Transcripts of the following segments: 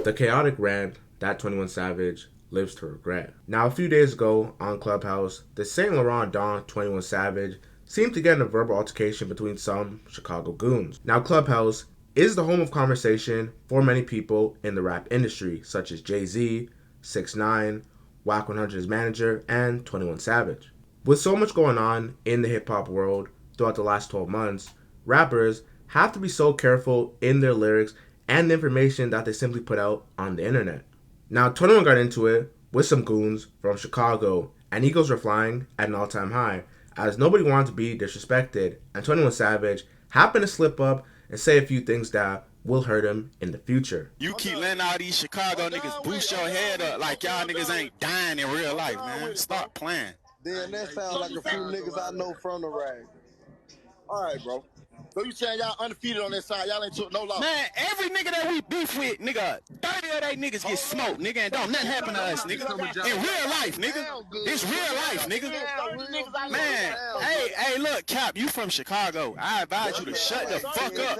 The chaotic rant that 21 Savage lives to regret. Now, a few days ago on Clubhouse, the Saint Laurent Don 21 Savage seemed to get in a verbal altercation between some Chicago goons. Now, Clubhouse is the home of conversation for many people in the rap industry, such as Jay-Z, 6ix9ine, Wack 100's manager, and 21 Savage. With so much going on in the hip-hop world throughout the last 12 months, rappers have to be so careful in their lyrics and the information that they simply put out on the internet. Now, 21 got into it with some goons from Chicago, and egos were flying at an all-time high, as nobody wanted to be disrespected, and 21 Savage happened to slip up and say a few things that will hurt him in the future. You keep letting all these Chicago niggas boost your head up like y'all niggas ain't dying in real life, man. Stop playing. Then that sounds like a few niggas I know from the rag. All right, bro. So you saying y'all undefeated on that side? Y'all ain't took no loss? Man, every nigga that we beef with, nigga, 30 of they niggas get smoked, nigga, and don't nothing happen to us, nigga. In real life, nigga. It's real life, nigga. Man, hey, look, Cap, you from Chicago. I advise you to shut the fuck up.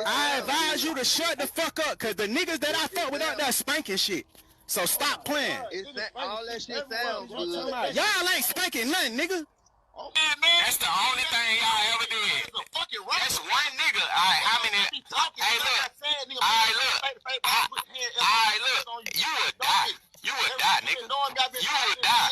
I advise you to shut the fuck up, cause the niggas that I fuck with out there spanking shit. So stop playing. All that shit sounds good. Y'all ain't spanking nothing, nigga. That's the only thing y'all ever did. That's one nigga. Alright, how many? Hey, look. Alright, look. You would die. You would die, nigga. You would die.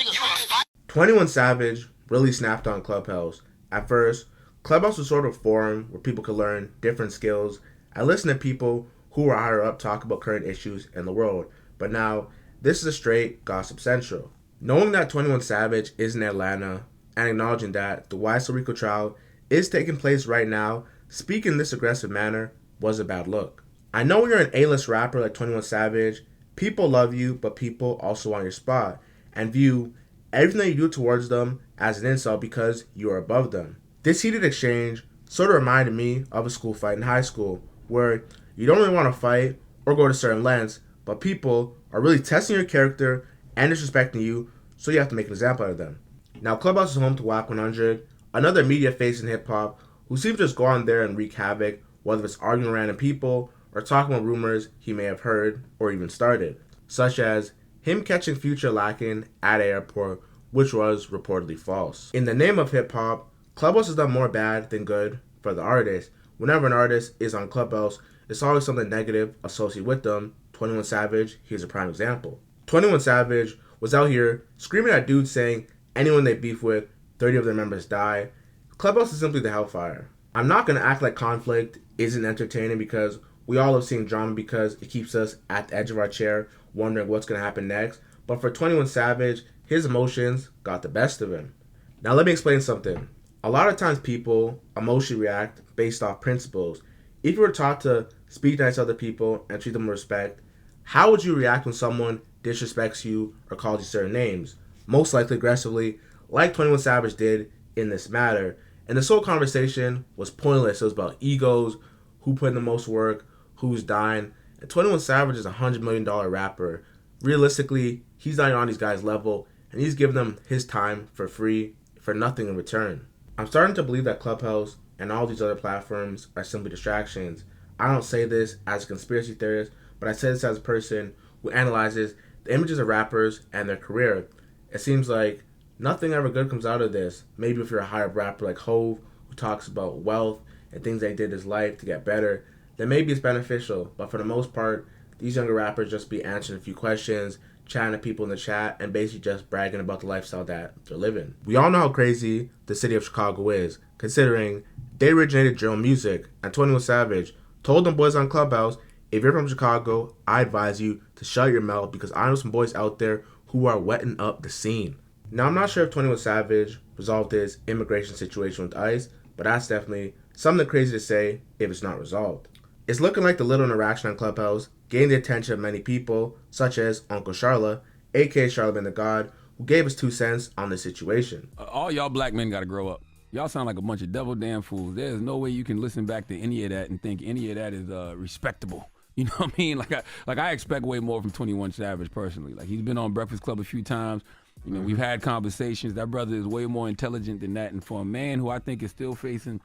You would fight. 21 Savage really snapped on Clubhouse. At first, Clubhouse was sort of a forum where people could learn different skills and listen to people who were higher up talk about current issues in the world. But now, this is a straight gossip central. Knowing that 21 Savage is in Atlanta and acknowledging that the Wise Rico trial is taking place right now, speaking in this aggressive manner was a bad look. I know when you're an A-list rapper like 21 Savage, people love you, but people also want your spot and view everything that you do towards them as an insult because you are above them. This heated exchange sort of reminded me of a school fight in high school where you don't really want to fight or go to certain lengths, but people are really testing your character and disrespecting you, so you have to make an example out of them. Now, Clubhouse is home to Wack 100, another media face in hip-hop who seems to just go on there and wreak havoc, whether it's arguing with random people or talking about rumors he may have heard or even started, such as him catching Future lacking at an airport, which was reportedly false. In the name of hip-hop, Clubhouse has done more bad than good for the artist. Whenever an artist is on Clubhouse, it's always something negative associated with them. 21 Savage, here's a prime example. 21 Savage was out here screaming at dudes saying anyone they beef with, 30 of their members die. Clubhouse is simply the hellfire. I'm not going to act like conflict isn't entertaining because we all love seeing drama because it keeps us at the edge of our chair wondering what's going to happen next. But for 21 Savage, his emotions got the best of him. Now let me explain something. A lot of times people emotionally react based off principles. If you were taught to speak nice to other people and treat them with respect, how would you react when someone disrespects you or calls you certain names? Most likely aggressively, like 21 Savage did in this matter. And this whole conversation was pointless. It was about egos, who put in the most work, who's dying. And 21 Savage is a $100 million rapper. Realistically, he's not on these guys' level, and he's giving them his time for free, for nothing in return. I'm starting to believe that Clubhouse and all these other platforms are simply distractions. I don't say this as a conspiracy theorist, but I say this as a person who analyzes the images of rappers and their career. It seems like nothing ever good comes out of this. Maybe if you're a higher rapper like Hove, who talks about wealth and things that he did in his life to get better, then maybe it's beneficial. But for the most part, these younger rappers just be answering a few questions, chatting to people in the chat, and basically just bragging about the lifestyle that they're living. We all know how crazy the city of Chicago is, considering they originated drill music, and 21 Savage told them boys on Clubhouse, if you're from Chicago, I advise you to shut your mouth because I know some boys out there who are wetting up the scene. Now, I'm not sure if 21 Savage resolved his immigration situation with ICE, but that's definitely something crazy to say if it's not resolved. It's looking like the little interaction on Clubhouse gained the attention of many people, such as Uncle Charla, aka Charlemagne the God, who gave us 2 cents on the situation. All y'all black men gotta grow up. Y'all sound like a bunch of devil damn fools. There's no way you can listen back to any of that and think any of that is respectable. You know what I mean? Like I expect way more from 21 Savage personally. Like, he's been on Breakfast Club a few times. You know, we've had conversations. That brother is way more intelligent than that. And for a man who I think is still facing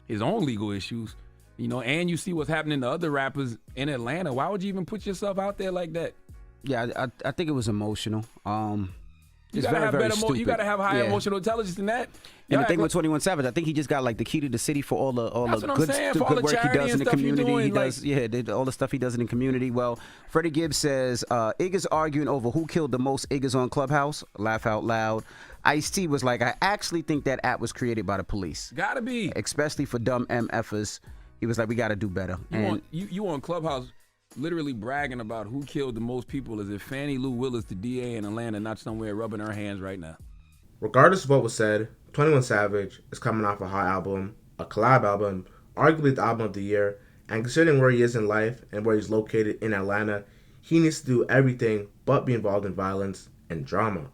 his own legal issues, You know, and you see what's happening to other rappers in Atlanta. Why would you even put yourself out there like that? Yeah, I think it was emotional. It's gotta very, have very better stupid. you gotta have high Yeah. emotional intelligence than that. And the Y'all thing act with 21 Savage, I think he just got like the key to the city for all the That's good, what I'm saying, for all good the work he charity does in and the stuff he community. doing, He like- does, all the stuff he does in the community. Well, Freddie Gibbs says Iggas arguing over who killed the most Iggas on Clubhouse. Laugh out loud. Ice-T was like, I actually think that app was created by the police, gotta be. especially for dumb MFers. He was like, we got to do better. You on Clubhouse literally bragging about who killed the most people as if Fannie Lou Willis, the DA in Atlanta, not somewhere rubbing her hands right now. Regardless of what was said, 21 Savage is coming off a hot album, a collab album, arguably the album of the year, and considering where he is in life and where he's located in Atlanta, he needs to do everything but be involved in violence and drama.